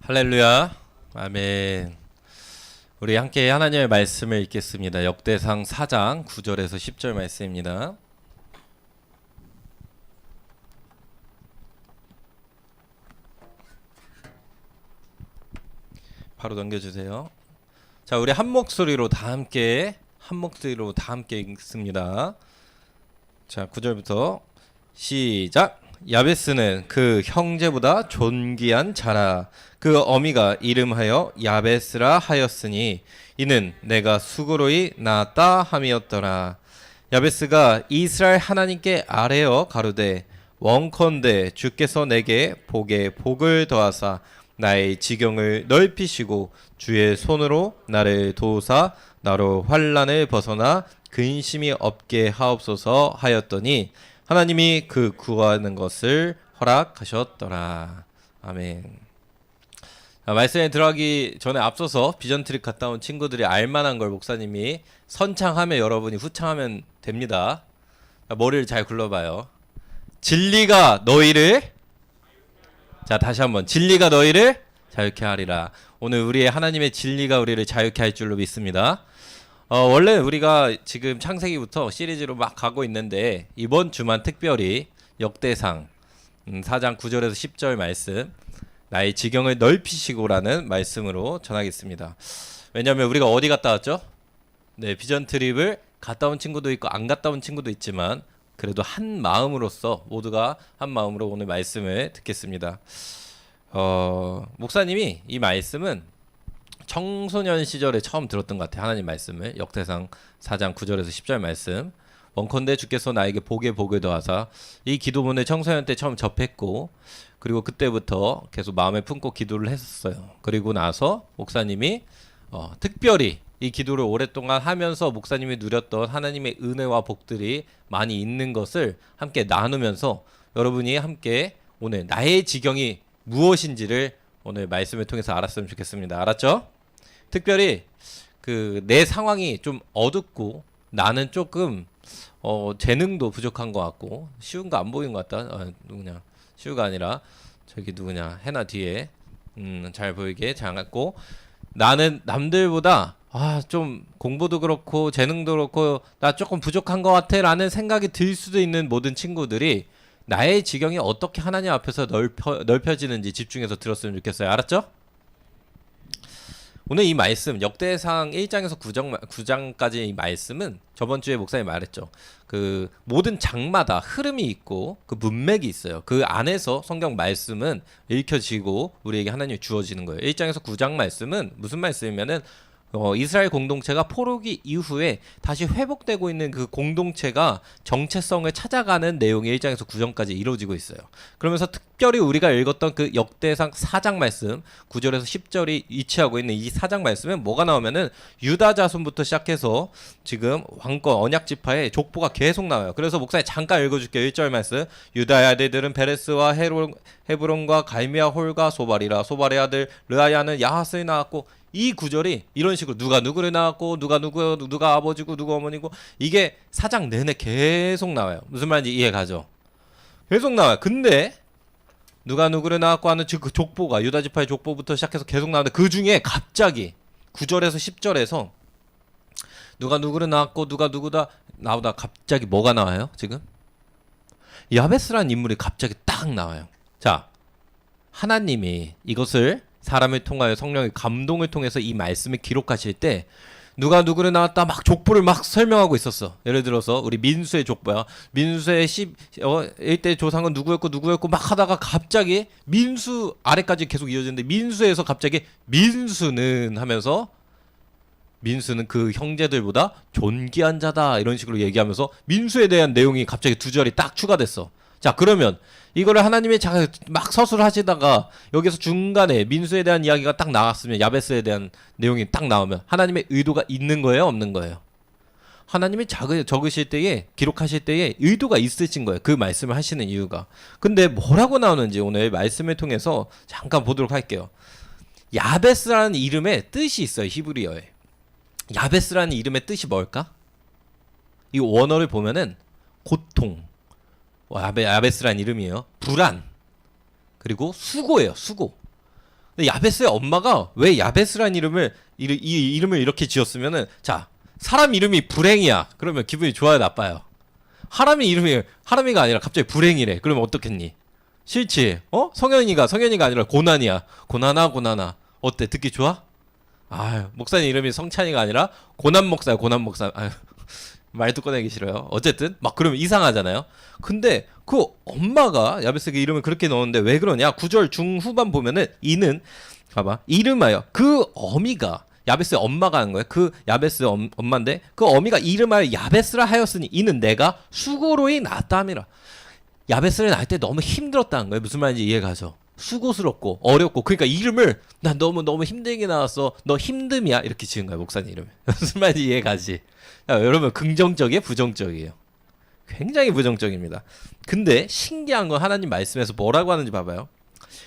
할렐루야. 아멘. 우리 함께 하나님의 말씀을 읽겠습니다. 역대상 4장 9절에서 10절 말씀입니다. 바로 넘겨주세요. 자, 우리 한 목소리로 다 함께 읽습니다. 자, 9절부터 시작. 야베스는 그 형제보다 존귀한 자라. 그 어미가 이름하여 야베스라 하였으니 이는 내가 수고로이 낳았다 함이었더라. 야베스가 이스라엘 하나님께 아뢰어 가로되 원컨대 주께서 내게 복에 복을 더하사 나의 지경을 넓히시고 주의 손으로 나를 도우사 나로 환난을 벗어나 근심이 없게 하옵소서 하였더니 하나님이 그 구하는 것을 허락하셨더라. 아멘. 말씀에 들어가기 전에 앞서서 비전 트립 갔다 온 친구들이 알만한 걸 목사님이 선창하면 여러분이 후창하면 됩니다. 머리를 잘 굴러봐요. 진리가 너희를, 자 다시 한번, 진리가 너희를 자유케 하리라. 오늘 우리의 하나님의 진리가 우리를 자유케 할 줄로 믿습니다. 원래 우리가 지금 창세기부터 시리즈로 막 가고 있는데 이번 주만 특별히 역대상 4장 9절에서 10절 말씀, 나의 지경을 넓히시고라는 말씀으로 전하겠습니다. 왜냐하면 우리가 어디 갔다 왔죠? 네, 비전 트립을 갔다 온 친구도 있고 안 갔다 온 친구도 있지만 그래도 한 마음으로서 모두가 한 마음으로 오늘 말씀을 듣겠습니다. 목사님이 이 말씀은 청소년 시절에 처음 들었던 것 같아요. 하나님 말씀을. 역대상 4장 9절에서 10절 말씀. 원컨대 주께서 나에게 복에 복을 더하사. 이 기도문을 청소년 때 처음 접했고, 그리고 그때부터 계속 마음에 품고 기도를 했었어요. 그리고 나서 목사님이 특별히 이 기도를 오랫동안 하면서 목사님이 누렸던 하나님의 은혜와 복들이 많이 있는 것을 함께 나누면서 여러분이 함께 오늘 나의 지경이 무엇인지를 오늘 말씀을 통해서 알았으면 좋겠습니다. 알았죠? 특별히 내 상황이 좀 어둡고 나는 조금 재능도 부족한 것 같고, 쉬운 거 안 보이는 것 같다. 누구냐? 쉬우가 아니라 저기 누구냐? 해나 뒤에 잘 보이게 장았고, 나는 남들보다 좀 공부도 그렇고 재능도 그렇고 나 조금 부족한 것 같아 라는 생각이 들 수도 있는 모든 친구들이 나의 지경이 어떻게 하나님 앞에서 넓혀지는지 집중해서 들었으면 좋겠어요. 알았죠? 오늘 이 말씀 역대상 1장에서 9장까지 이 말씀은 저번 주에 목사님이 말했죠. 그 모든 장마다 흐름이 있고 그 문맥이 있어요. 그 안에서 성경 말씀은 읽혀지고 우리에게 하나님이 주어지는 거예요. 1장에서 9장 말씀은 무슨 말씀이면은 이스라엘 공동체가 포로기 이후에 다시 회복되고 있는 그 공동체가 정체성을 찾아가는 내용이 1장에서 9장까지 이루어지고 있어요. 그러면서 특별히 우리가 읽었던 그 역대상 4장 말씀 9절에서 10절이 위치하고 있는 이 4장 말씀은 뭐가 나오면은 유다 자손부터 시작해서 지금 왕권 언약 지파의 족보가 계속 나와요. 그래서 목사님 잠깐 읽어줄게요. 1절 말씀. 유다의 아들들은 베레스와 헤브론과 갈미와 홀과 소발이라. 소발의 아들 르아야는 야하스에 나왔고, 이 구절이 이런 식으로 누가 누구를 낳았고 누가 아버지고 누가 어머니고, 이게 사장 내내 계속 나와요. 무슨 말인지 이해가죠? 계속 나와요. 근데 누가 누구를 낳았고 하는 그 족보가 유다 지파의 족보부터 시작해서 계속 나오는데 그 중에 갑자기 9절에서 10절에서 누가 누구를 낳았고 누가 누구다 나오다 갑자기 뭐가 나와요? 지금 야베스라는 인물이 갑자기 딱 나와요. 자, 하나님이 이것을 사람을 통하여 성령의 감동을 통해서 이 말씀을 기록하실 때 누가 누구를 낳았다 막 족보를 막 설명하고 있었어. 예를 들어서 우리 민수의 족보야. 민수의 1대 조상은 누구였고 막 하다가 갑자기 민수 아래까지 계속 이어지는데 민수에서 갑자기 민수는 하면서 민수는 그 형제들보다 존귀한 자다 이런 식으로 얘기하면서 민수에 대한 내용이 갑자기 2절이 딱 추가됐어. 자, 그러면 이거를 하나님이 막 서술하시다가 여기서 중간에 민수에 대한 이야기가 딱 나왔으면, 야베스에 대한 내용이 딱 나오면 하나님의 의도가 있는 거예요, 없는 거예요? 하나님이 적으실 때에, 기록하실 때에 의도가 있으신 거예요. 그 말씀을 하시는 이유가. 근데 뭐라고 나오는지 오늘 말씀을 통해서 잠깐 보도록 할게요. 야베스라는 이름의 뜻이 있어요, 히브리어에. 야베스라는 이름의 뜻이 뭘까? 이 원어를 보면은 고통, 야베스라는 이름이에요. 불안, 그리고 수고예요. 수고. 근데 야베스의 엄마가 왜 야베스란 이 이름을 이렇게 지었으면은, 자, 사람 이름이 불행이야. 그러면 기분이 좋아요, 나빠요? 하람이 이름이 하람이가 아니라 갑자기 불행이래. 그러면 어떻겠니? 싫지. 성현이가 아니라 고난이야. 고난아. 어때? 듣기 좋아? 아유, 목사님 이름이 성찬이가 아니라 고난 목사야. 고난 목사. 아유, 말도 꺼내기 싫어요. 어쨌든 막 그러면 이상하잖아요. 근데 그 엄마가 야베스에게 이름을 그렇게 넣었는데 왜 그러냐? 9절 중후반 보면은 이는, 봐봐, 이름하여 그 어미가, 야베스의 엄마가 하는 거예요. 그 야베스의 엄마인데 그 어미가 이름하여 야베스라 하였으니 이는 내가 수고로이 낳았다 함이라. 야베스를 낳을 때 너무 힘들었다는 거예요. 무슨 말인지 이해가죠? 수고스럽고 어렵고, 그러니까 이름을 난 너무 힘들게 나왔어, 너 힘듦이야, 이렇게 지은 거야, 목사님 이름을. 무슨 말인지 이해가지? 야, 여러분, 긍정적이에요, 부정적이에요? 굉장히 부정적입니다. 근데 신기한 건 하나님 말씀에서 뭐라고 하는지 봐봐요.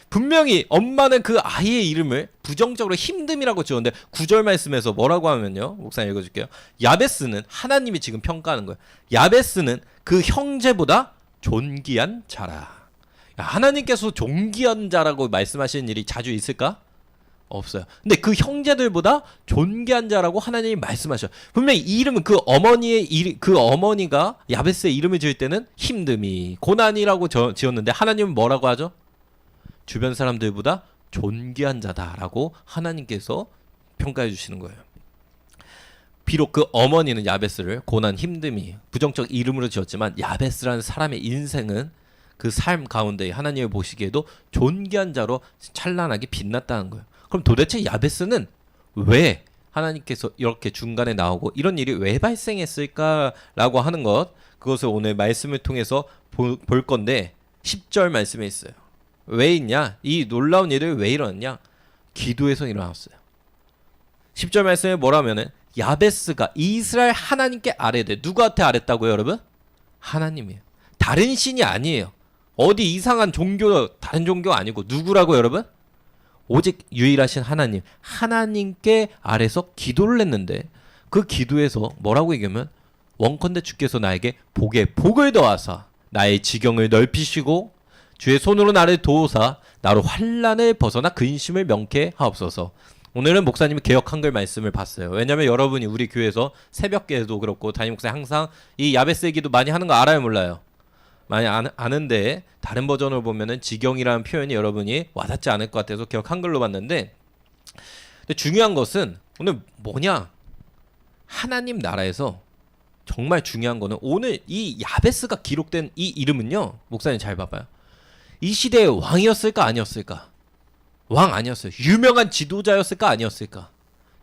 분명히 엄마는 그 아이의 이름을 부정적으로 힘듦이라고 지었는데 9절 말씀에서 뭐라고 하면요, 목사님 읽어줄게요. 야베스는, 하나님이 지금 평가하는 거예요. 야베스는 그 형제보다 존귀한 자라. 하나님께서 존귀한 자라고 말씀하시는 일이 자주 있을까? 없어요. 근데 그 형제들보다 존귀한 자라고 하나님이 말씀하셔요. 분명히 이 이름은 그 어머니가 야베스의 이름을 지을 때는 힘듦이, 고난이라고 지었는데 하나님은 뭐라고 하죠? 주변 사람들보다 존귀한 자다라고 하나님께서 평가해 주시는 거예요. 비록 그 어머니는 야베스를 고난, 힘듦이, 부정적 이름으로 지었지만 야베스라는 사람의 인생은 그 삶 가운데 하나님이 보시기에도 존귀한 자로 찬란하게 빛났다는 거예요. 그럼 도대체 야베스는 왜 하나님께서 이렇게 중간에 나오고 이런 일이 왜 발생했을까라고 하는 것, 그것을 오늘 말씀을 통해서 볼 건데 10절 말씀에 있어요. 왜 있냐? 이 놀라운 일을 왜 일어났냐? 기도에서 일어났어요. 10절 말씀에 뭐라면은 야베스가 이스라엘 하나님께 아뢰되, 누구한테 아뢰다고요, 여러분? 하나님이에요. 다른 신이 아니에요. 어디 이상한 종교, 다른 종교 아니고 누구라고, 여러분? 오직 유일하신 하나님, 하나님께 아래서 기도를 했는데 그 기도에서 뭐라고 얘기하면, 원컨대 주께서 나에게 복을 더하사 나의 지경을 넓히시고 주의 손으로 나를 도우사 나로 환난을 벗어나 근심을 명케 하옵소서. 오늘은 목사님이 개역 한글 말씀을 봤어요. 왜냐면 여러분이 우리 교회에서 새벽기도 그렇고 담임 목사님 항상 이 야베스의 기도 많이 하는 거 알아요, 몰라요? 많이 아는데 다른 버전을 보면은 지경이라는 표현이 여러분이 와닿지 않을 것 같아서 개역 한글로 봤는데, 근데 중요한 것은 오늘 뭐냐? 하나님 나라에서 정말 중요한 거는 오늘 이 야베스가 기록된 이 이름은요, 목사님 잘 봐봐요. 이 시대의 왕이었을까 아니었을까? 왕 아니었어요. 유명한 지도자였을까 아니었을까?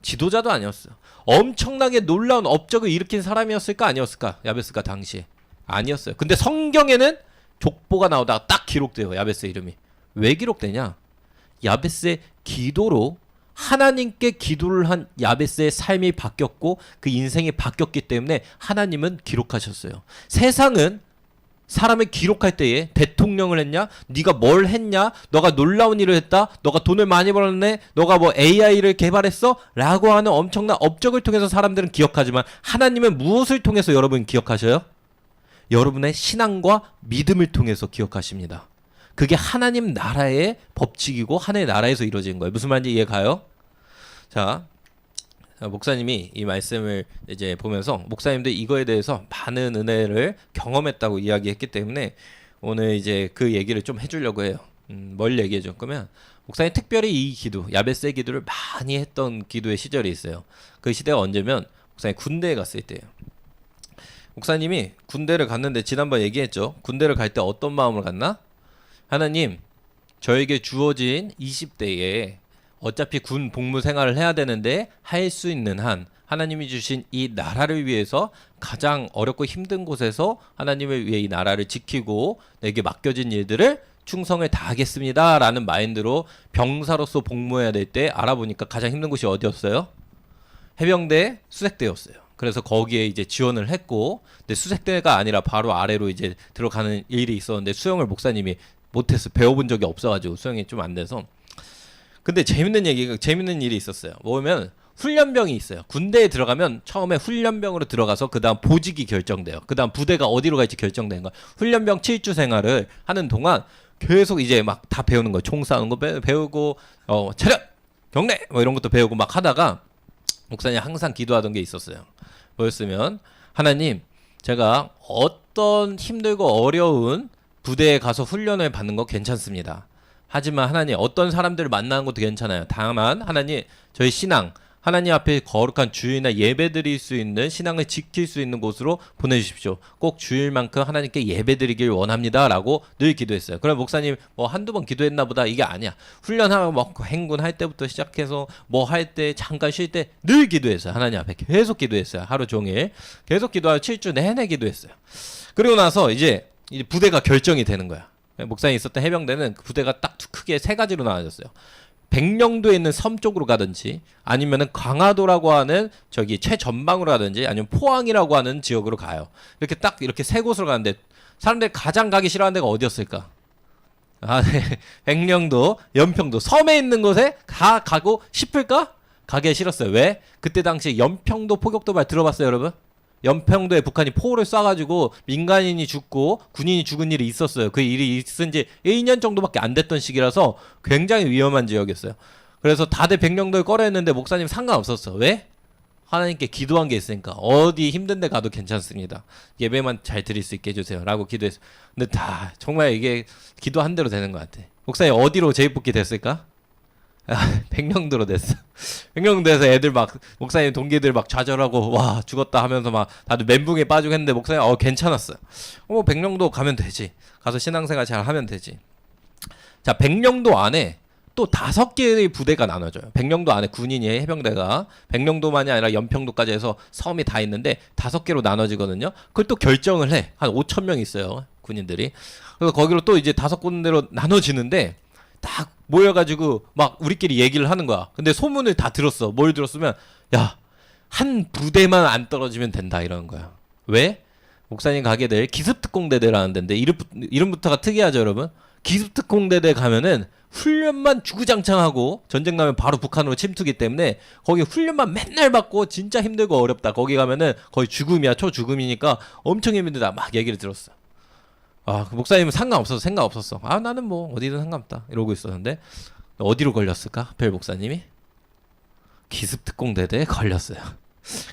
지도자도 아니었어요. 엄청나게 놀라운 업적을 일으킨 사람이었을까 아니었을까? 야베스가 당시에 아니었어요. 근데 성경에는 족보가 나오다가 딱 기록돼요, 야베스 이름이. 왜 기록되냐? 야베스의 기도로 하나님께 기도를 한 야베스의 삶이 바뀌었고 그 인생이 바뀌었기 때문에 하나님은 기록하셨어요. 세상은 사람을 기록할 때에 대통령을 했냐? 네가 뭘 했냐? 너가 놀라운 일을 했다? 너가 돈을 많이 벌었네? 너가 뭐 AI를 개발했어? 라고 하는 엄청난 업적을 통해서 사람들은 기억하지만 하나님은 무엇을 통해서 여러분 기억하셔요? 여러분의 신앙과 믿음을 통해서 기억하십니다. 그게 하나님 나라의 법칙이고 하나님의 나라에서 이루어진 거예요. 무슨 말인지 이해가요? 자, 목사님이 이 말씀을 이제 보면서 목사님도 이거에 대해서 많은 은혜를 경험했다고 이야기했기 때문에 오늘 이제 그 얘기를 좀 해주려고 해요. 뭘 얘기해 줄 거면, 목사님 특별히 이 기도, 야베스의 기도를 많이 했던 기도의 시절이 있어요. 그 시대가 언제면 목사님 군대에 갔을 때예요. 목사님이 군대를 갔는데 지난번 얘기했죠. 군대를 갈 때 어떤 마음을 갖나? 하나님, 저에게 주어진 20대에 어차피 군 복무 생활을 해야 되는데 할 수 있는 한 하나님이 주신 이 나라를 위해서 가장 어렵고 힘든 곳에서 하나님을 위해 이 나라를 지키고 내게 맡겨진 일들을 충성을 다하겠습니다 라는 마인드로 병사로서 복무해야 될 때 알아보니까 가장 힘든 곳이 어디였어요? 해병대 수색대였어요. 그래서 거기에 이제 지원을 했고, 근데 수색대가 아니라 바로 아래로 이제 들어가는 일이 있었는데 수영을 목사님이 못했어요. 배워본 적이 없어가지고 수영이 좀 안 돼서. 근데 재밌는 일이 있었어요. 뭐냐면 훈련병이 있어요. 군대에 들어가면 처음에 훈련병으로 들어가서 그 다음 보직이 결정돼요. 그 다음 부대가 어디로 갈지 결정되는 거야. 훈련병 7주 생활을 하는 동안 계속 이제 막 다 배우는 거예요. 총 쏴는 거 배우고 차렷 경례 뭐 이런 것도 배우고 막 하다가 목사님 항상 기도하던 게 있었어요. 뭐였으면 하나님 제가 어떤 힘들고 어려운 부대에 가서 훈련을 받는 거 괜찮습니다. 하지만 하나님 어떤 사람들을 만나는 것도 괜찮아요. 다만 하나님 저희 신앙 하나님 앞에 거룩한 주일이나 예배 드릴 수 있는 신앙을 지킬 수 있는 곳으로 보내주십시오. 꼭 주일만큼 하나님께 예배 드리길 원합니다 라고 늘 기도했어요. 그럼 목사님 뭐 한두 번 기도했나 보다. 이게 아니야. 훈련하고 뭐 행군할 때부터 시작해서 뭐 할 때 잠깐 쉴 때 늘 기도했어요. 하나님 앞에 계속 기도했어요. 하루 종일 계속 기도하고 7주 내내 기도했어요. 그리고 나서 이제 부대가 결정이 되는 거야. 목사님이 있었던 해병대는 그 부대가 딱 크게 세 가지로 나눠졌어요. 백령도에 있는 섬 쪽으로 가든지 아니면은 강화도라고 하는 저기 최전방으로 가든지 아니면 포항이라고 하는 지역으로 가요. 이렇게 딱 이렇게 세 곳으로 가는데 사람들이 가장 가기 싫어하는 데가 어디였을까? 아, 네. 백령도, 연평도 섬에 있는 곳에 가고 싶을까? 가기 싫었어요. 왜? 그때 당시 연평도 포격도발 들어봤어요, 여러분? 연평도에 북한이 포를 쏴가지고 민간인이 죽고 군인이 죽은 일이 있었어요. 그 일이 있은 지 1년 정도밖에 안 됐던 시기라서 굉장히 위험한 지역이었어요. 그래서 다들 백령도를 꺼려했는데 목사님 상관없었어. 왜? 하나님께 기도한 게 있으니까 어디 힘든 데 가도 괜찮습니다. 예배만 잘 드릴 수 있게 해주세요 라고 기도했어요. 근데 다 정말 이게 기도한 대로 되는 것 같아. 목사님 어디로 재입복귀 됐을까? 백령도로 됐어. 백령도에서 애들 막 목사님 동기들 막 좌절하고 와 죽었다 하면서 막 다들 멘붕에 빠지고 했는데 목사님 괜찮았어요. 백령도 가면 되지. 가서 신앙생활 잘 하면 되지. 자, 백령도 안에 또 5개의 부대가 나눠져요. 백령도 안에 군인이 해병대가 백령도만이 아니라 연평도까지 해서 섬이 다 있는데 5개로 나눠지거든요. 그걸 또 결정을 해. 한 5천 명 있어요. 군인들이. 그래서 거기로 또 이제 5군데로 나눠지는데 딱 모여가지고 막 우리끼리 얘기를 하는 거야. 근데 소문을 다 들었어. 뭘 들었으면 야, 한 부대만 안 떨어지면 된다 이러는 거야. 왜? 목사님 가게 될 기습특공대대라는 데인데 이름부터가 특이하죠, 여러분? 기습특공대대 가면은 훈련만 주구장창하고 전쟁 나면 바로 북한으로 침투기 때문에 거기 훈련만 맨날 받고 진짜 힘들고 어렵다. 거기 가면은 거의 죽음이야. 초죽음이니까 엄청 힘들다. 막 얘기를 들었어. 그 목사님은 상관없어서 생각 없었어. 나는 뭐 어디든 상관없다 이러고 있었는데 어디로 걸렸을까? 별 목사님이 기습특공대대에 걸렸어요.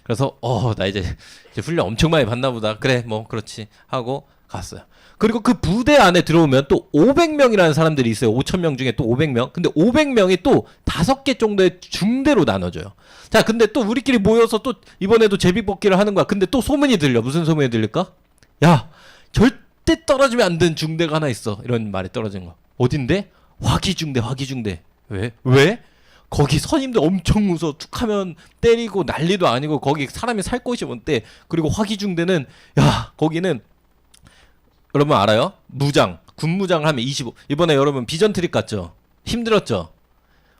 그래서 나 이제 훈련 엄청 많이 받나 보다. 그래 뭐 그렇지 하고 갔어요. 그리고 그 부대 안에 들어오면 또 500명이라는 사람들이 있어요. 5,000명 중에 또 500명. 근데 500명이 또 5개 정도의 중대로 나눠져요. 자, 근데 또 우리끼리 모여서 또 이번에도 제비뽑기를 하는 거야. 근데 또 소문이 들려. 무슨 소문이 들릴까? 야, 절대 떨어지면 안 되는 중대가 하나 있어. 이런 말이 떨어진 거. 어딘데? 화기중대. 왜? 거기 선임들 엄청 무서워. 툭하면 때리고 난리도 아니고 거기 사람이 살 곳이 뭔데. 그리고 화기중대는 거기는 여러분 알아요? 군무장을 하면 25. 이번에 여러분 비전 트립 갔죠? 힘들었죠?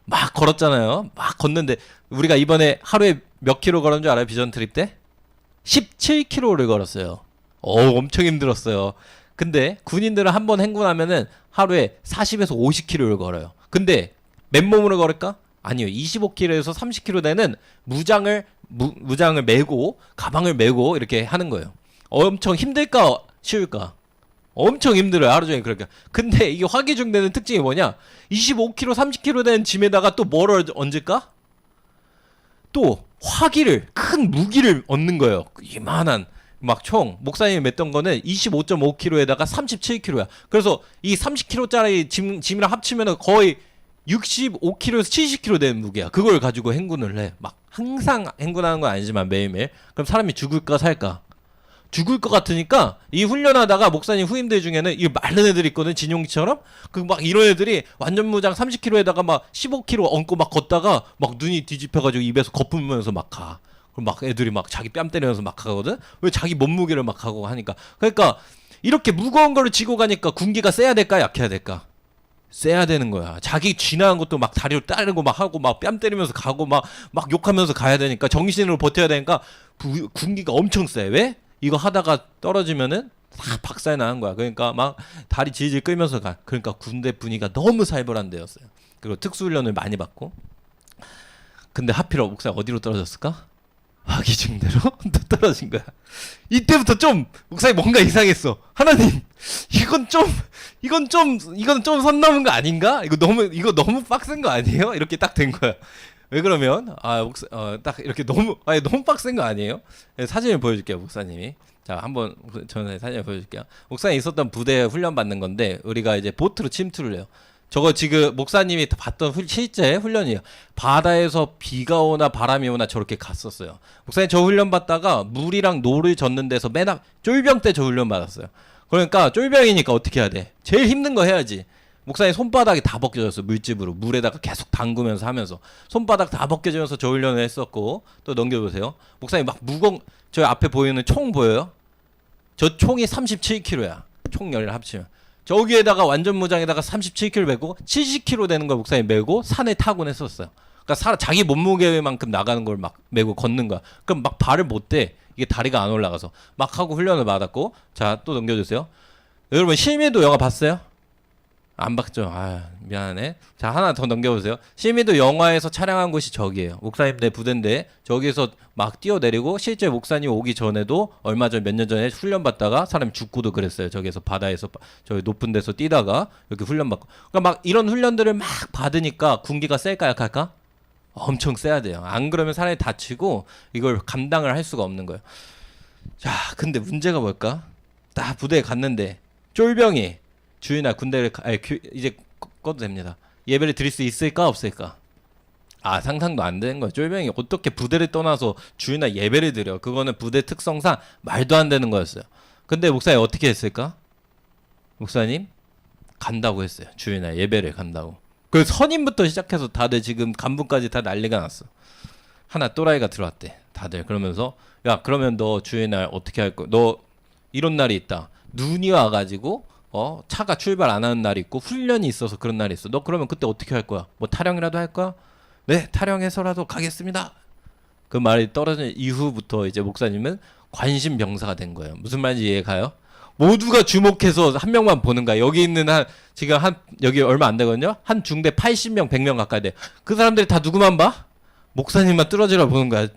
막 걸었잖아요. 막 걷는데 우리가 이번에 하루에 몇 킬로 걸은 줄 알아요? 비전 트립 때? 17킬로를 걸었어요. 엄청 힘들었어요. 근데 군인들은 한 번 행군하면은 하루에 40에서 50킬로를 걸어요. 근데 맨몸으로 걸을까? 아니요. 25킬로에서 30킬로 되는 무장을 메고 가방을 메고 이렇게 하는 거예요. 엄청 힘들까? 쉬울까? 엄청 힘들어요. 하루 종일 그러니까. 근데 이게 화기중대는 특징이 뭐냐? 25kg, 30kg 된 짐에다가 또 뭐를 얹을까? 또 화기를 큰 무기를 얻는 거예요. 이만한 막 총 목사님이 맸던 거는 25.5kg에다가 37kg야. 그래서 이 30kg짜리 짐이랑 합치면 거의 65kg에서 70kg 되는 무게야. 그걸 가지고 행군을 해. 막 항상 행군하는 건 아니지만 매일매일. 그럼 사람이 죽을까 살까? 죽을 것 같으니까 이 훈련하다가 목사님 후임들 중에는 이 마른 애들 있거든. 진용기처럼. 그 막 이런 애들이 완전 무장 30kg에다가 막 15kg 얹고 막 걷다가 막 눈이 뒤집혀가지고 입에서 거품면서 막 가. 그럼 막 애들이 막 자기 뺨 때리면서 막 가거든. 왜 자기 몸무게를 막 하고 하니까. 그러니까 이렇게 무거운 거를 지고 가니까 군기가 세야 될까 약해야 될까? 세야 되는 거야. 자기 지나간 것도 막 다리로 따르고 막 하고 막 뺨 때리면서 가고 막 욕하면서 가야 되니까 정신으로 버텨야 되니까 군기가 엄청 세. 왜? 이거 하다가 떨어지면은 다 박살 나는 거야. 그러니까 막 다리 질질 끌면서 가. 그러니까 군대 분위기가 너무 살벌한 데였어요. 그리고 특수훈련을 많이 받고. 근데 하필 목사님 어디로 떨어졌을까? 화기중대로 또 떨어진 거야. 이때부터 좀 목사님 뭔가 이상했어. 하나님, 이건 좀 선 넘은 거 아닌가? 이거 너무 빡센 거 아니에요? 이렇게 딱 된 거야. 왜 그러면 딱 이렇게 너무 빡센 거 아니에요? 사진을 보여줄게요, 목사님이. 자, 한번 저는 사진을 보여줄게요. 목사님 있었던 부대에 훈련 받는 건데 우리가 이제 보트로 침투를 해요. 저거 지금 목사님이 봤던 실제 훈련이에요. 바다에서 비가 오나 바람이 오나 저렇게 갔었어요. 목사님 저 훈련 받다가 물이랑 노를 젓는 데서 맨 앞 쫄병 때 저 훈련 받았어요. 그러니까 쫄병이니까 어떻게 해야 돼? 제일 힘든 거 해야지. 목사님 손바닥이 다 벗겨졌어. 물집으로 물에다가 계속 담그면서 하면서 손바닥 다 벗겨지면서 저 훈련을 했었고. 또 넘겨보세요. 목사님 막 저 앞에 보이는 총 보여요? 저 총이 37kg야. 총 열을 합치면 저기에다가 완전 무장에다가 37kg 메고 70kg 되는 걸 목사님 메고 산에 타곤 했었어요. 그러니까 자기 몸무게만큼 나가는 걸 막 메고 걷는 거야. 그럼 막 발을 못 대. 이게 다리가 안 올라가서 막 하고 훈련을 받았고. 자, 또 넘겨주세요. 여러분 실미도 영화 봤어요? 안 봤죠? 아, 미안하네. 자, 하나 더 넘겨보세요. 실미도 영화에서 촬영한 곳이 저기예요. 목사님 내 부대인데 저기서 막 뛰어내리고 실제 목사님 오기 전에도 얼마 전 몇 년 전에 훈련 받다가 사람이 죽고도 그랬어요. 저기서 바다에서 저기 높은 데서 뛰다가 이렇게 훈련 받고. 그러니까 막 이런 훈련들을 막 받으니까 군기가 셀까 약할까? 엄청 세야 돼요. 안 그러면 사람이 다치고 이걸 감당을 할 수가 없는 거예요. 자, 근데 문제가 뭘까? 딱 부대에 갔는데 쫄병이 주인아 군대를 이제 꺼도 됩니다. 예배를 드릴 수 있을까 없을까? 아, 상상도 안 되는 거야. 쫄병이 어떻게 부대를 떠나서 주인아 예배를 드려? 그거는 부대 특성상 말도 안 되는 거였어요. 근데 목사님 어떻게 했을까? 목사님 간다고 했어요. 주인아 예배를 간다고. 그 선임부터 시작해서 다들 지금 간부까지 다 난리가 났어. 하나 또라이가 들어왔대. 다들 그러면서 야 그러면 너 주일날 어떻게 할 거야? 너 이런 날이 있다. 눈이 와가지고 차가 출발 안 하는 날이 있고 훈련이 있어서 그런 날이 있어. 너 그러면 그때 어떻게 할 거야? 뭐 타령이라도 할 거야? 네, 타령해서라도 가겠습니다. 그 말이 떨어진 이후부터 이제 목사님은 관심병사가 된 거예요. 무슨 말인지 이해가요? 모두가 주목해서 한 명만 보는 거야. 여기 있는 지금 여기 얼마 안 되거든요. 한 중대 80명, 100명 가까이 돼. 그 사람들이 다 누구만 봐? 목사님만 뚫어지라 보는 거야.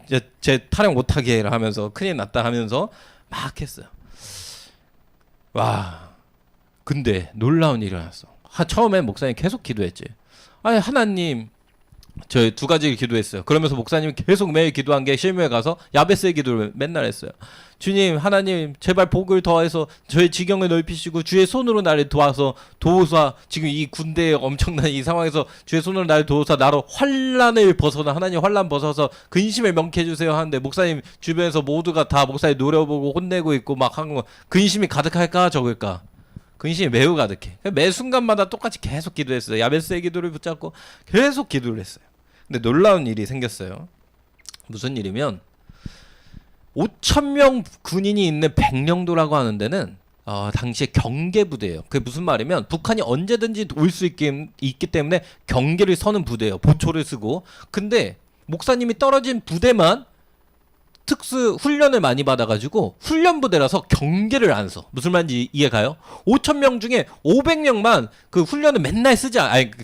제 타령 못하게 해라 하면서 큰일 났다 하면서 막 했어요. 와. 근데 놀라운 일이 일어났어. 처음엔 목사님 계속 기도했지. 아니 하나님 저 두 가지를 기도했어요. 그러면서 목사님이 계속 매일 기도한 게 실무에 가서 야베스의 기도를 맨날 했어요. 주님 하나님 제발 복을 더해서 저의 지경을 넓히시고 주의 손으로 나를 도와서 도우사 지금 이 군대의 엄청난 이 상황에서 주의 손으로 나를 도우사 나로 환란을 벗어나 하나님 환란 벗어서 근심을 명케 해주세요 하는데 목사님 주변에서 모두가 다 목사님 노려보고 혼내고 있고 막 하는 거 근심이 가득할까 적을까? 근심이 매우 가득해. 매 순간마다 똑같이 계속 기도했어요. 야베스의 기도를 붙잡고 계속 기도를 했어요. 근데 놀라운 일이 생겼어요. 무슨 일이면 5,000명 군인이 있는 백령도라고 하는 데는 당시에 경계부대예요. 그게 무슨 말이면 북한이 언제든지 올 수 있기 때문에 경계를 서는 부대예요. 보초를 쓰고. 근데 목사님이 떨어진 부대만 특수 훈련을 많이 받아가지고 훈련부대라서 경계를 안 써. 무슨 말인지 이해가요? 5,000명 중에 500명만 그 훈련을 맨날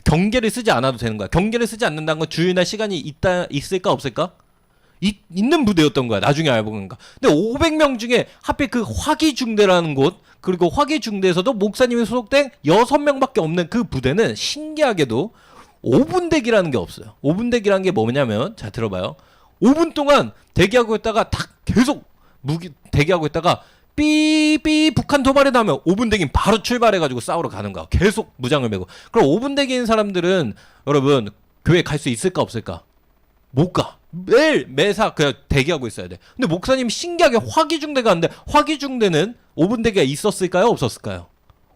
경계를 쓰지 않아도 되는 거야. 경계를 쓰지 않는다는 건 주일날 시간이 있을까 없을까? 있는 부대였던 거야. 나중에 알고 보니까. 근데 500명 중에 하필 그 화기중대라는 곳 그리고 화기중대에서도 목사님이 소속된 6명밖에 없는 그 부대는 신기하게도 5분대기라는 게 없어요. 5분대기라는 게 뭐냐면 자 들어봐요. 5분 동안 대기하고 있다가 계속 대기하고 있다가 삐삐 북한 도발이 나면 5분 대기는 바로 출발해가지고 싸우러 가는 거야. 계속 무장을 메고. 그럼 5분 대기인 사람들은 여러분 교회 갈 수 있을까 없을까? 못 가. 매사 그냥 대기하고 있어야 돼. 근데 목사님이 신기하게 화기중대 가는데 화기중대는 5분 대기가 있었을까요? 없었을까요?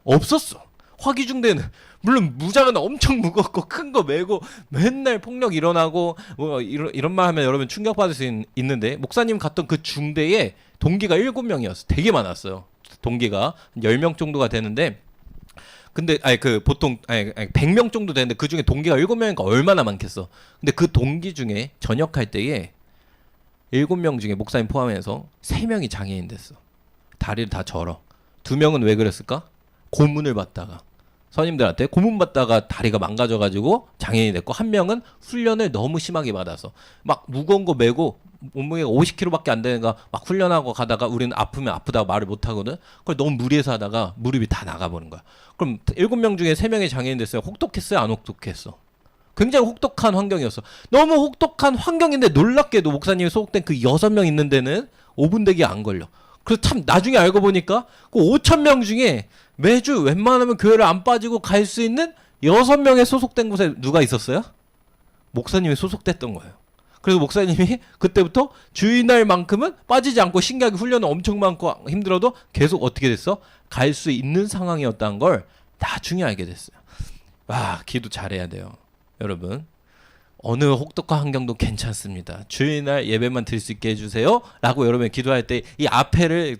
없었어. 화기중대는 물론 무장은 엄청 무겁고 큰 거 메고 맨날 폭력 일어나고 뭐 이런 말 하면 여러분 충격받을 수 있는데 목사님 갔던 그 중대에 동기가 7명이었어. 되게 많았어요. 동기가 10명 정도가 되는데 근데 보통 100명 정도 되는데 그중에 동기가 7명이니까 얼마나 많겠어. 근데 그 동기 중에 전역할 때에 7명 중에 목사님 포함해서 3명이 장애인 됐어. 다리를 다 절어. 2명은 왜 그랬을까? 고문을 받다가 선임들한테 고문 받다가 다리가 망가져가지고 장애인이 됐고 1명은 훈련을 너무 심하게 받아서 막 무거운 거 메고 몸무게가 50kg밖에 안 되는가 막 훈련하고 가다가 우리는 아프면 아프다고 말을 못 하거든. 그걸 너무 무리해서 하다가 무릎이 다 나가버린 거야. 그럼 7명 중에 3명이 장애인 됐어요. 혹독했어요? 안 혹독했어? 굉장히 혹독한 환경이었어. 너무 혹독한 환경인데 놀랍게도 목사님이 소속된 그 6명 있는 데는 5분 대기 안 걸려. 그래서 참 나중에 알고 보니까 그 5,000명 중에 매주 웬만하면 교회를 안 빠지고 갈 수 있는 6명의 소속된 곳에 누가 있었어요? 목사님이 소속됐던 거예요. 그래서 목사님이 그때부터 주일날만큼은 빠지지 않고 신기하게 훈련은 엄청 많고 힘들어도 계속 어떻게 됐어? 갈 수 있는 상황이었다는 걸 나중에 알게 됐어요. 와, 기도 잘해야 돼요. 여러분, 어느 혹독한 환경도 괜찮습니다. 주일날 예배만 드릴 수 있게 해주세요 라고 여러분 기도할 때 이 앞에를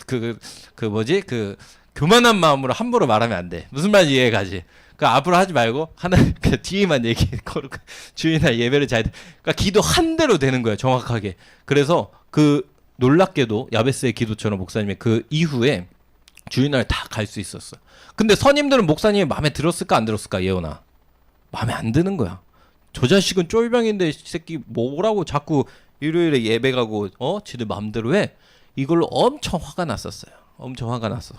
교만한 마음으로 함부로 말하면 안 돼. 무슨 말인지 이해가지? 그 앞으로 하지 말고 하나 그 뒤에만 얘기해. 주일날 예배를 잘 그러니까 기도 한 대로 되는 거예요. 정확하게. 그래서 그 놀랍게도 야베스의 기도처럼 목사님의 그 이후에 주일날 다 갈 수 있었어. 근데 선임들은 목사님이 마음에 들었을까 안 들었을까? 예원아, 마음에 안 드는 거야. 저 자식은 쫄병인데 이 새끼 뭐라고 자꾸 일요일에 예배 가고 지들 마음대로 해. 이걸로 엄청 화가 났었어요. 엄청 화가 났어.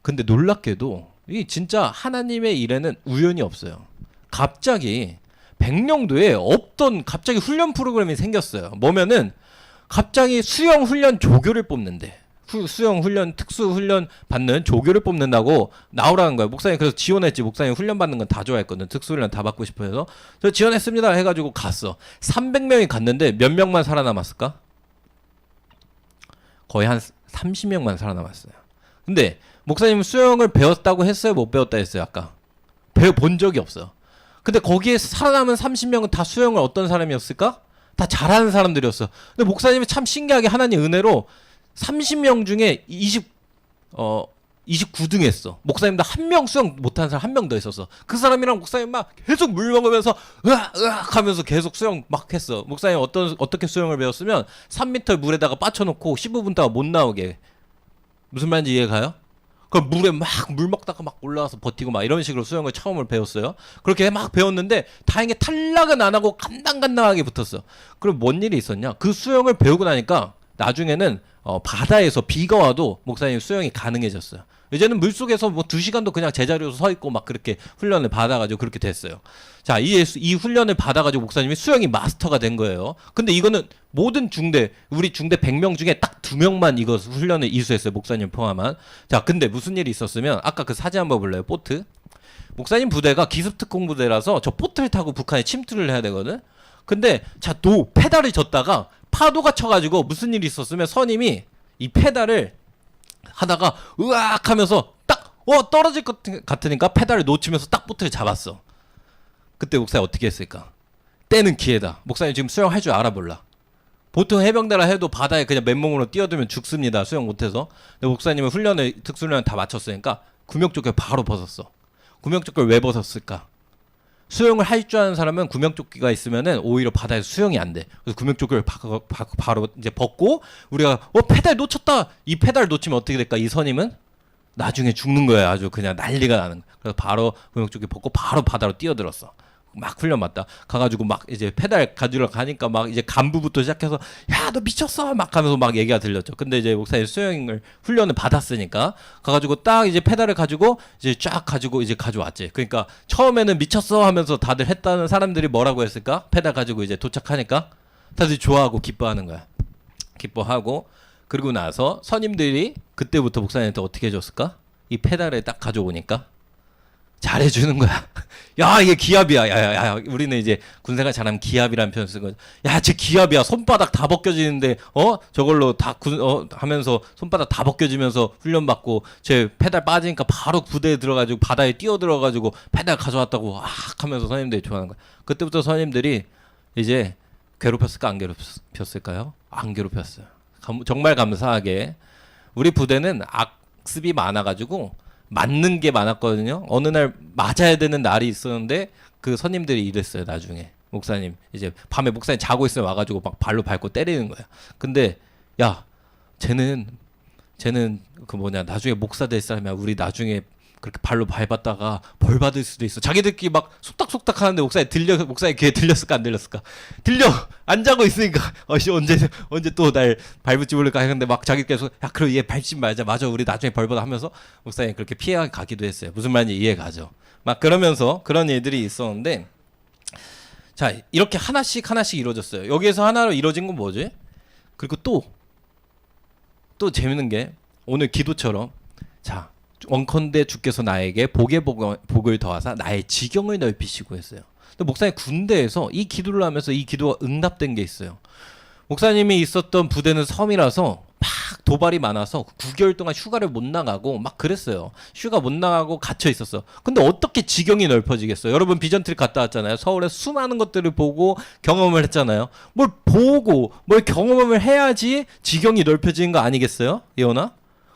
근데 놀랍게도 이 진짜 하나님의 일에는 우연이 없어요. 갑자기 백령도에 없던 갑자기 훈련 프로그램이 생겼어요. 뭐면은 갑자기 수영 훈련 조교를 뽑는데 수영 훈련 특수 훈련 받는 조교를 뽑는다고 나오라는 거예요. 목사님 그래서 지원했지. 목사님 훈련 받는 건 다 좋아했거든. 특수 훈련 다 받고 싶어 해서 저 지원했습니다 해가지고 갔어. 300명이 갔는데 몇 명만 살아남았을까? 거의 한 30명만 살아남았어요. 근데 목사님은 수영을 배웠다고 했어요? 못 배웠다 했어요? 아까 배워본 적이 없어. 근데 거기에 살아남은 30명은 다 수영을 어떤 사람이었을까? 다 잘하는 사람들이었어. 근데 목사님이 참 신기하게 하나님 은혜로 30명 중에 29등 했어. 목사님도 한 명 수영 못하는 사람 한 명 더 있었어. 그 사람이랑 목사님 막 계속 물 먹으면서 으악 하면서 계속 수영 막 했어. 목사님 어떻게 수영을 배웠으면 3m 물에다가 빠쳐놓고 15분 동안 못 나오게. 무슨 말인지 이해가요? 그럼 물에 막 물 먹다가 막 올라와서 버티고 막 이런 식으로 수영을 처음으로 배웠어요. 그렇게 막 배웠는데 다행히 탈락은 안 하고 간당간당하게 붙었어. 그럼 뭔 일이 있었냐? 그 수영을 배우고 나니까 나중에는 바다에서 비가 와도 목사님 수영이 가능해졌어요. 이제는 물속에서 뭐 2시간도 그냥 제자리로 서 있고 막 그렇게 훈련을 받아가지고 그렇게 됐어요. 자, 이 훈련을 받아가지고 목사님이 수영이 마스터가 된 거예요. 근데 이거는 모든 우리 중대 100명 중에 딱 2명만 이거 훈련을 이수했어요. 목사님 포함한. 자, 근데 무슨 일이 있었으면 아까 그 사진 한번 볼래요? 보트. 목사님 부대가 기습특공부대라서 저 보트를 타고 북한에 침투를 해야 되거든. 근데 자, 페달을 젓다가 파도가 쳐가지고 무슨 일이 있었으면 선임이 이 페달을 하다가 으악 하면서 딱 떨어질 것 같으니까 페달을 놓치면서 딱 보트를 잡았어. 그때 목사님 어떻게 했을까? 때는 기회다. 목사님 지금 수영할 줄 알아 몰라? 보통 해병대라 해도 바다에 그냥 맨몸으로 뛰어들면 죽습니다. 수영 못해서. 근데 목사님은 특수훈련 다 마쳤으니까 구명조끼를 바로 벗었어. 구명조끼를 왜 벗었을까? 수영을 할 줄 아는 사람은 구명조끼가 있으면은 오히려 바다에서 수영이 안 돼. 그래서 구명조끼를 바로 이제 벗고 우리가 페달 놓쳤다. 이 페달 놓치면 어떻게 될까? 이 선임은 나중에 죽는 거야. 아주 그냥 난리가 나는 거야. 그래서 바로 구명조끼 벗고 바로 바다로 뛰어들었어. 막 훈련 맞다. 가가지고 막 이제 페달 가지러 가니까 막 이제 간부부터 시작해서 야, 너 미쳤어 막 하면서 막 얘기가 들렸죠. 근데 이제 목사님 수영을 훈련을 받았으니까 가가지고 딱 이제 페달을 가지고 이제 쫙 가지고 이제 가져왔지. 그러니까 처음에는 미쳤어 하면서 다들 했다는 사람들이 뭐라고 했을까? 페달 가지고 이제 도착하니까 다들 좋아하고 기뻐하는 거야. 기뻐하고 그리고 나서 선임들이 그때부터 목사님한테 어떻게 해줬을까? 이 페달을 딱 가져오니까 잘해주는 거야. 야, 이게 기합이야. 야, 우리는 이제 군생활 잘하면 기합이라는 표현 쓰는 거야. 야, 쟤 기합이야. 손바닥 다 벗겨지는데, 저걸로 하면서 손바닥 다 벗겨지면서 훈련받고, 쟤 페달 빠지니까 바로 부대에 들어가지고, 바다에 뛰어들어가지고, 페달 가져왔다고, 하면서 선임들이 좋아하는 거야. 그때부터 선임들이 이제 괴롭혔을까? 안 괴롭혔을까요? 안 괴롭혔어요. 정말 감사하게. 우리 부대는 악습이 많아가지고, 맞는 게 많았거든요. 어느 날 맞아야 되는 날이 있었는데 그 선임들이 이랬어요. 나중에 목사님 이제 밤에 목사님 자고 있으면 와가지고 막 발로 밟고 때리는 거야. 근데 야, 쟤는 나중에 목사 될 사람이야. 우리 나중에 그렇게 발로 밟았다가 벌 받을 수도 있어. 자기들끼리 막 속닥속닥 하는데 목사의 귀에 들렸을까 안 들렸을까? 들려 안 자고 있으니까 언제 또 날 밟을지 모를까 했는데 막 자기들끼리 야 그럼 얘 밟지 말자. 맞아 우리 나중에 벌 받아 하면서 목사님 그렇게 피해 가기도 했어요. 무슨 말인지 이해가죠. 막 그러면서 그런 일들이 있었는데 자 이렇게 하나씩 이루어졌어요. 여기에서 하나로 이루어진 건 뭐지? 그리고 또 재밌는 게 오늘 기도처럼 자 원컨대 주께서 나에게 복을 더하사 나의 지경을 넓히시고 했어요. 근데 목사님 군대에서 이 기도를 하면서 이 기도가 응답된 게 있어요. 목사님이 있었던 부대는 섬이라서 막 도발이 많아서 9개월 동안 휴가를 못 나가고 막 그랬어요. 휴가 못 나가고 갇혀 있었어. 근데 어떻게 지경이 넓어지겠어요? 여러분 비전 트립 갔다 왔잖아요. 서울에 수많은 것들을 보고 경험을 했잖아요. 뭘 보고 뭘 경험을 해야지 지경이 넓혀지는 거 아니겠어요? 예원아?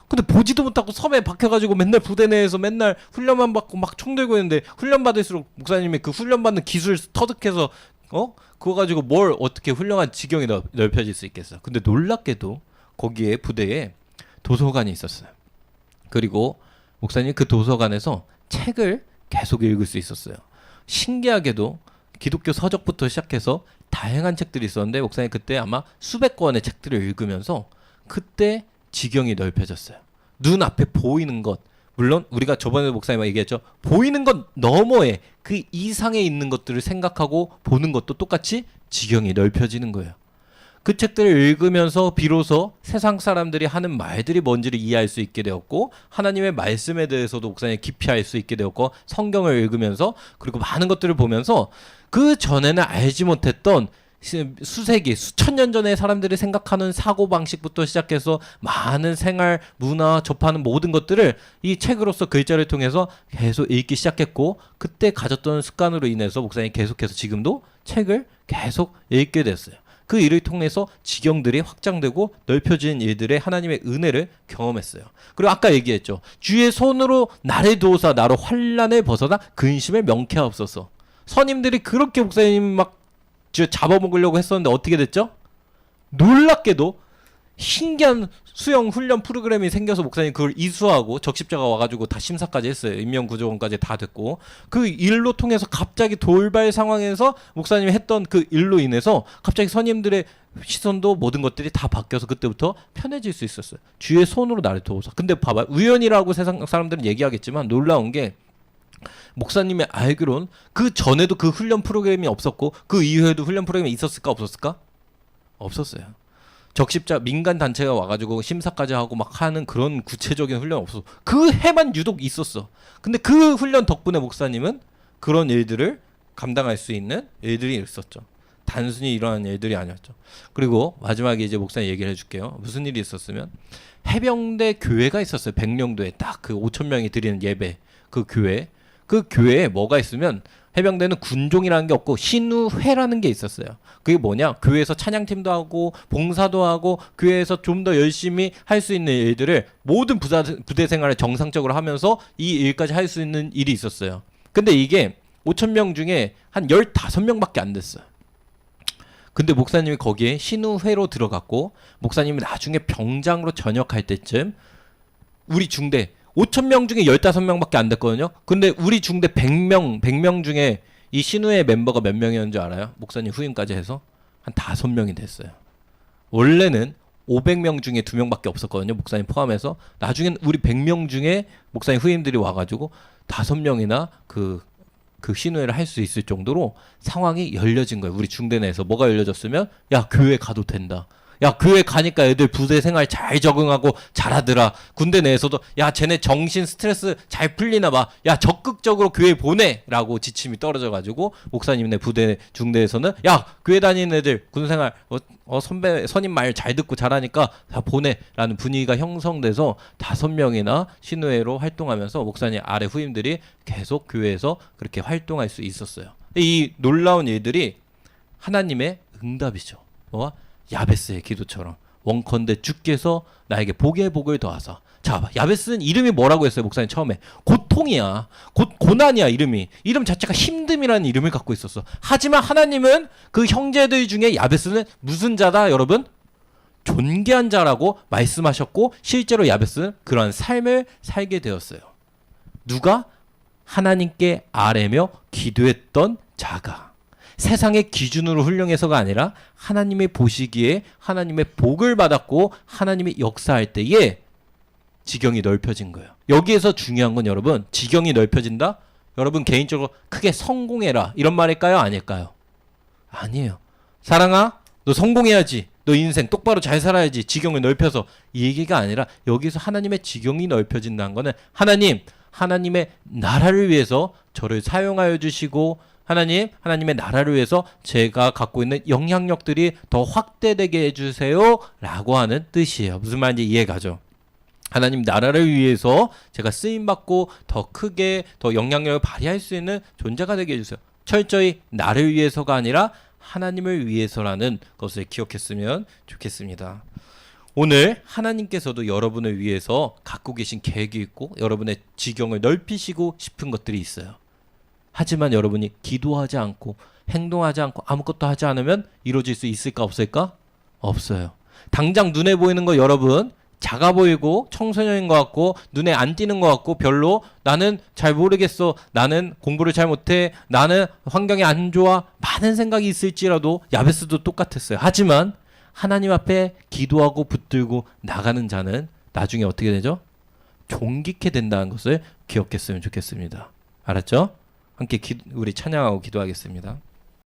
근데 보지도 못하고 섬에 박혀가지고 맨날 부대 내에서 맨날 훈련만 받고 막 총 들고 있는데 훈련 받을수록 목사님이 그 훈련 받는 기술 터득해서 그거 가지고 뭘 어떻게 훌륭한 지경이 넓혀질 수 있겠어. 근데 놀랍게도 거기에 부대에 도서관이 있었어요. 그리고 목사님 그 도서관에서 책을 계속 읽을 수 있었어요. 신기하게도 기독교 서적부터 시작해서 다양한 책들이 있었는데 목사님 그때 아마 수백 권의 책들을 읽으면서 그때 지경이 넓혀졌어요. 눈앞에 보이는 것 물론 우리가 저번에 목사님 얘기했죠. 보이는 것 너머에 그 이상에 있는 것들을 생각하고 보는 것도 똑같이 지경이 넓혀지는 거예요. 그 책들을 읽으면서 비로소 세상 사람들이 하는 말들이 뭔지를 이해할 수 있게 되었고 하나님의 말씀에 대해서도 목사님이 깊이 알 수 있게 되었고 성경을 읽으면서 그리고 많은 것들을 보면서 그 전에는 알지 못했던 수세기, 수천 년 전에 사람들이 생각하는 사고방식부터 시작해서 많은 생활, 문화, 접하는 모든 것들을 이 책으로서 글자를 통해서 계속 읽기 시작했고 그때 가졌던 습관으로 인해서 목사님이 계속해서 지금도 책을 계속 읽게 됐어요. 그 일을 통해서 지경들이 확장되고 넓혀진 일들의 하나님의 은혜를 경험했어요. 그리고 아까 얘기했죠. 주의 손으로 나를 도우사 나로 환난을 벗어나 근심을 명쾌하옵소서. 선임들이 그렇게 목사님 막 잡아먹으려고 했었는데 어떻게 됐죠? 놀랍게도 신기한 수영 훈련 프로그램이 생겨서 목사님 그걸 이수하고 적십자가 와가지고 다 심사까지 했어요. 인명구조원까지 다 됐고 그 일로 통해서 갑자기 돌발 상황에서 목사님이 했던 그 일로 인해서 갑자기 선임들의 시선도 모든 것들이 다 바뀌어서 그때부터 편해질 수 있었어요. 주의 손으로 나를 도우사. 근데 봐봐 우연이라고 세상 사람들은 얘기하겠지만 놀라운 게 목사님이 알기론 그 전에도 그 훈련 프로그램이 없었고 그 이후에도 훈련 프로그램이 있었을까 없었을까? 없었어요. 적십자 민간 단체가 와가지고 심사까지 하고 막 하는 그런 구체적인 훈련 없었어. 그 해만 유독 있었어. 근데 그 훈련 덕분에 목사님은 그런 일들을 감당할 수 있는 일들이 있었죠. 단순히 일어난 일들이 아니었죠. 그리고 마지막에 이제 목사님 얘기를 해줄게요. 무슨 일이 있었으면 해병대 교회가 있었어요. 백령도에 딱 그 5천 명이 드리는 예배 그 교회에 뭐가 있으면 해병대는 군종이라는 게 없고 신우회라는 게 있었어요. 그게 뭐냐? 교회에서 찬양팀도 하고 봉사도 하고 교회에서 좀 더 열심히 할 수 있는 일들을 모든 부대 생활을 정상적으로 하면서 이 일까지 할 수 있는 일이 있었어요. 근데 이게 5천 명 중에 한 15명밖에 안 됐어요. 근데 목사님이 거기에 신우회로 들어갔고 목사님이 나중에 병장으로 전역할 때쯤 우리 중대 5천 명 중에 15명밖에 안 됐거든요. 근데 우리 중대 100명 중에 이 신우의 멤버가 몇 명이었는지 알아요? 목사님 후임까지 해서 한 5명이 됐어요. 원래는 500명 중에 2명밖에 없었거든요. 목사님 포함해서. 나중엔 우리 100명 중에 목사님 후임들이 와가지고 5명이나 그 신우회를 할 수 있을 정도로 상황이 열려진 거예요. 우리 중대 내에서 뭐가 열려졌으면 야 교회 가도 된다. 야 교회 가니까 애들 부대 생활 잘 적응하고 잘하더라. 군대 내에서도 야 쟤네 정신 스트레스 잘 풀리나 봐. 야 적극적으로 교회 보내라고 지침이 떨어져가지고 목사님네 부대 중대에서는 야 교회 다니는 애들 군 생활 선배 선임 말 잘 듣고 잘하니까 다 보내라는 분위기가 형성돼서 5명이나 신우회로 활동하면서 목사님 아래 후임들이 계속 교회에서 그렇게 활동할 수 있었어요. 이 놀라운 일들이 하나님의 응답이죠. 뭐와 야베스의 기도처럼 원컨대 주께서 나에게 복의 복을 더하사. 자, 야베스는 이름이 뭐라고 했어요? 목사님 처음에 고통이야, 고난이야. 이름 자체가 힘듦이라는 이름을 갖고 있었어. 하지만 하나님은 그 형제들 중에 야베스는 무슨 자다 여러분? 존귀한 자라고 말씀하셨고 실제로 야베스는 그러한 삶을 살게 되었어요. 누가? 하나님께 아뢰며 기도했던 자가. 세상의 기준으로 훌륭해서가 아니라 하나님의 보시기에 하나님의 복을 받았고 하나님의 역사할 때에 지경이 넓혀진 거예요. 여기에서 중요한 건 여러분, 지경이 넓혀진다? 여러분 개인적으로 크게 성공해라 이런 말일까요? 아닐까요? 아니에요. 사랑아, 너 성공해야지. 너 인생 똑바로 잘 살아야지. 지경을 넓혀서. 이 얘기가 아니라 여기서 하나님의 지경이 넓혀진다는 거는 하나님의 나라를 위해서 저를 사용하여 주시고 하나님의 나라를 위해서 제가 갖고 있는 영향력들이 더 확대되게 해주세요 라고 하는 뜻이에요. 무슨 말인지 이해가죠? 하나님 나라를 위해서 제가 쓰임받고 더 크게 더 영향력을 발휘할 수 있는 존재가 되게 해주세요. 철저히 나를 위해서가 아니라 하나님을 위해서라는 것을 기억했으면 좋겠습니다. 오늘 하나님께서도 여러분을 위해서 갖고 계신 계획이 있고 여러분의 지경을 넓히시고 싶은 것들이 있어요. 하지만 여러분이 기도하지 않고 행동하지 않고 아무것도 하지 않으면 이루어질 수 있을까 없을까? 없어요. 당장 눈에 보이는 거 여러분 작아 보이고 청소년인 것 같고 눈에 안 띄는 것 같고 별로 나는 잘 모르겠어. 나는 공부를 잘 못해. 나는 환경이 안 좋아. 많은 생각이 있을지라도 야베스도 똑같았어요. 하지만 하나님 앞에 기도하고 붙들고 나가는 자는 나중에 어떻게 되죠? 존귀케 된다는 것을 기억했으면 좋겠습니다. 알았죠? 함께 우리 찬양하고 기도하겠습니다.